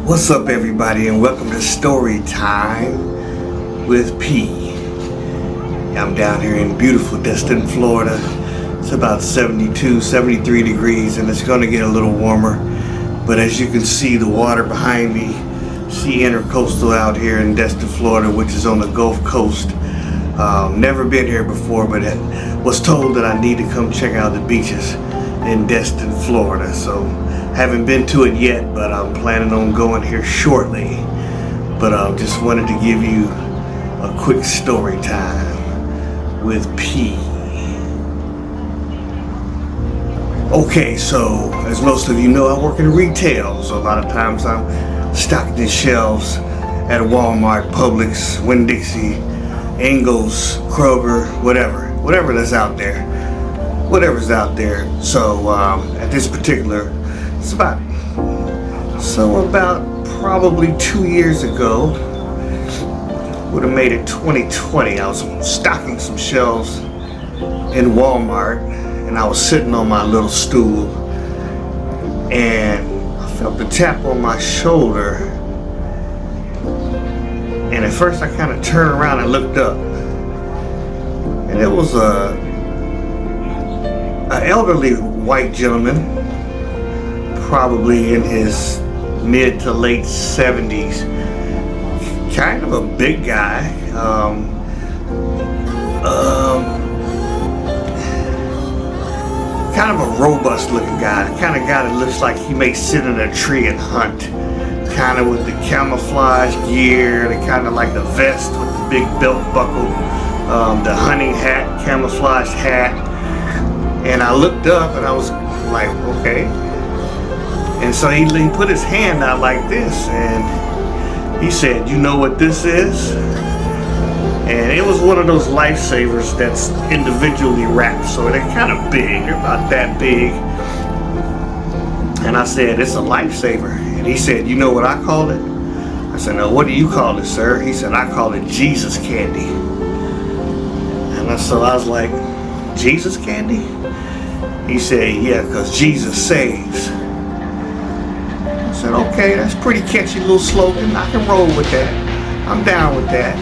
What's up, everybody, and welcome to Story Time with P. I'm down here in beautiful Destin, Florida. It's about 72, 73 degrees, and it's going to get a little warmer. But as you can see, the water behind me, see Intercoastal out here in Destin, Florida, which is on the Gulf Coast. Never been here before, but was told that I need to come check out the beaches in Destin, Florida. So haven't been to it yet, but I'm planning on going here shortly. But just wanted to give you a quick story time with P. Okay, so as most of you know, I work in retail, so a lot of times I'm stocking the shelves at Walmart, Publix, Winn-Dixie, Ingles, Kroger, whatever that's out there. Whatever's out there. So at this particular, it's about probably 2 years ago, would have made it 2020, I was stocking some shelves in Walmart, and I was sitting on my little stool, and I felt a tap on my shoulder, and at first I kind of turned around and looked up, and it was an elderly white gentleman, probably in his mid to late 70s, kind of a big guy, kind of a robust looking guy, the kind of guy that looks like he may sit in a tree and hunt, kind of with the camouflage gear, the kind of like the vest with the big belt buckle, the hunting hat, camouflage hat. And I looked up and I was like, okay. And so he put his hand out like this, and he said, "You know what this is?" And it was one of those lifesavers that's individually wrapped, so they're kind of big. They're about that big. And I said, "It's a lifesaver." And he said, "You know what I call it?" I said, "No, what do you call it, sir?" He said, "I call it Jesus candy." And so I was like, "Jesus candy?" He said, "Yeah, because Jesus saves." I said, "Okay, that's pretty catchy little slogan. I can roll with that. I'm down with that."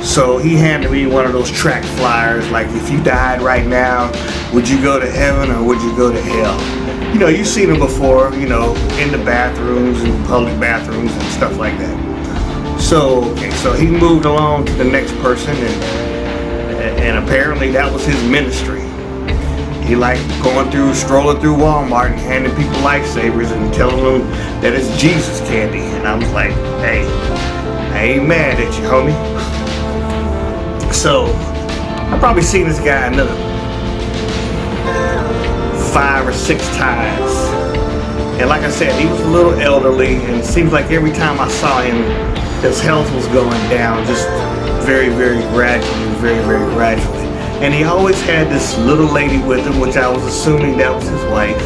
So he handed me one of those track flyers, like, if you died right now, would you go to heaven or would you go to hell? You know, you've seen them before, you know, in the bathrooms and public bathrooms and stuff like that. So, okay, so he moved along to the next person, and apparently that was his ministry. He liked strolling through Walmart and handing people lifesavers and telling them that it's Jesus candy. And I was like, hey, I ain't mad at you, homie. So I've probably seen this guy another 5 or 6 times. And like I said, he was a little elderly, and it seems like every time I saw him, his health was going down just very, very gradually, very, very gradually. And he always had this little lady with him, which I was assuming that was his wife.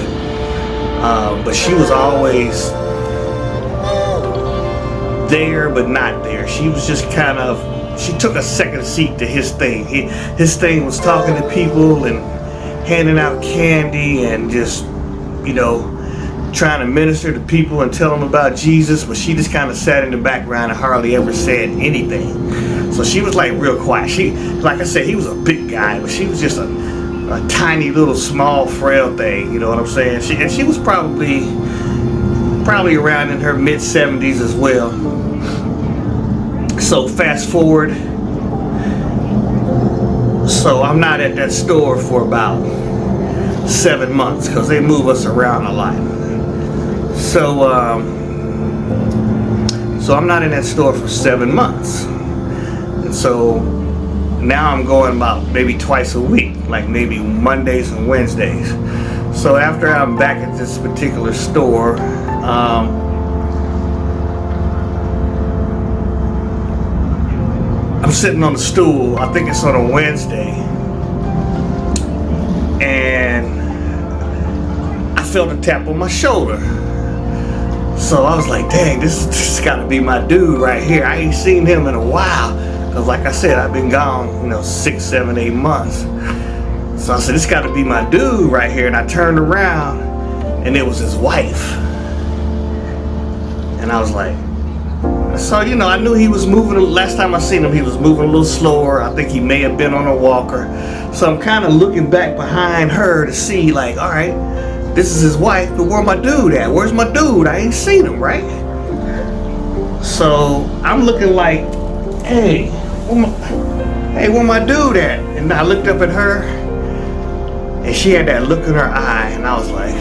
But she was always there, but not there. She was just kind of, she took a second seat to his thing. His thing was talking to people and handing out candy and just, you know, trying to minister to people and tell them about Jesus. But she just kind of sat in the background and hardly ever said anything. So she was like real quiet. She, like I said, he was a big guy, but she was just a tiny little small frail thing, you know what I'm saying? She was probably around in her mid 70s as well. So fast forward. So I'm not at that store for about 7 months because they move us around a lot. So I'm not in that store for 7 months. So now I'm going about maybe twice a week, like maybe Mondays and Wednesdays. So after I'm back at this particular store, I'm sitting on the stool, I think it's on a Wednesday, and I felt a tap on my shoulder. So I was like, dang, this gotta be my dude right here. I ain't seen him in a while. Because like I said, I've been gone, 6, 7, 8 months. So I said, this got to be my dude right here. And I turned around, and it was his wife. And I was like, so, I knew he was moving. Last time I seen him, he was moving a little slower. I think he may have been on a walker. So I'm kind of looking back behind her to see, like, all right, this is his wife, but where my dude at? Where's my dude? I ain't seen him, right? So I'm looking like, hey, where my dude at? And I looked up at her, and she had that look in her eye, and I was like,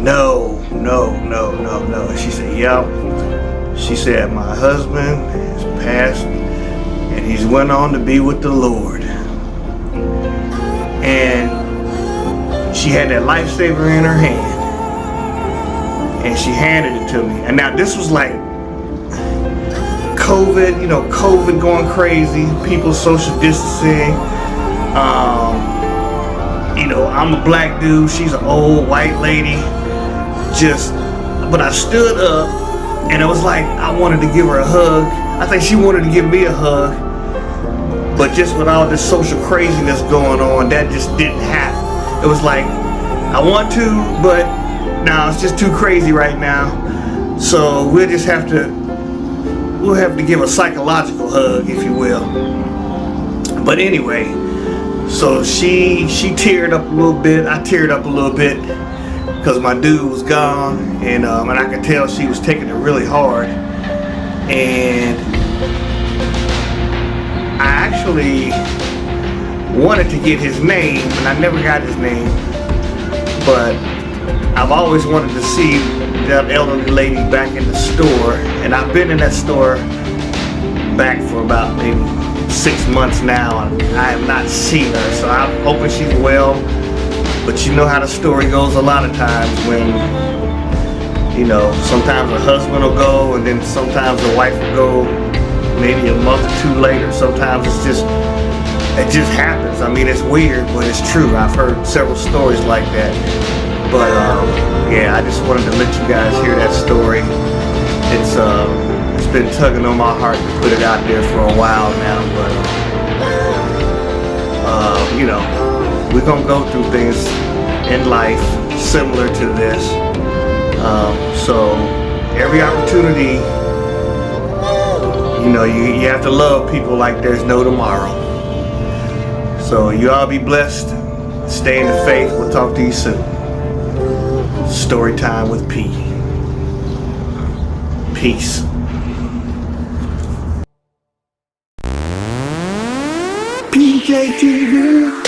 no. And she said, yep. She said, my husband has passed, and he's went on to be with the Lord. And she had that lifesaver in her hand, and she handed it to me. And now this was like COVID, COVID going crazy, people social distancing. I'm a black dude, she's an old white lady. But I stood up, and it was like I wanted to give her a hug. I think she wanted to give me a hug. But just with all this social craziness going on, that just didn't happen. It was like, I want to, but no, it's just too crazy right now. So we'll have to give a psychological hug, if you will. But anyway, so she teared up a little bit. I teared up a little bit because my dude was gone, and I could tell she was taking it really hard. And I actually wanted to get his name, and I never got his name, but I've always wanted to see that elderly lady back in the store, and I've been in that store back for about maybe 6 months now, and I have not seen her, so I'm hoping she's well. But you know how the story goes a lot of times when, sometimes a husband will go, and then sometimes the wife will go maybe a month or 2 later. Sometimes it just happens. I mean, it's weird, but it's true. I've heard several stories like that. But yeah, I just wanted to let you guys hear that story. It's been tugging on my heart to put it out there for a while now, but we're gonna go through things in life similar to this. So every opportunity, you have to love people like there's no tomorrow. So you all be blessed. Stay in the faith. We'll talk to you soon. Story time with P. Peace. PJTV.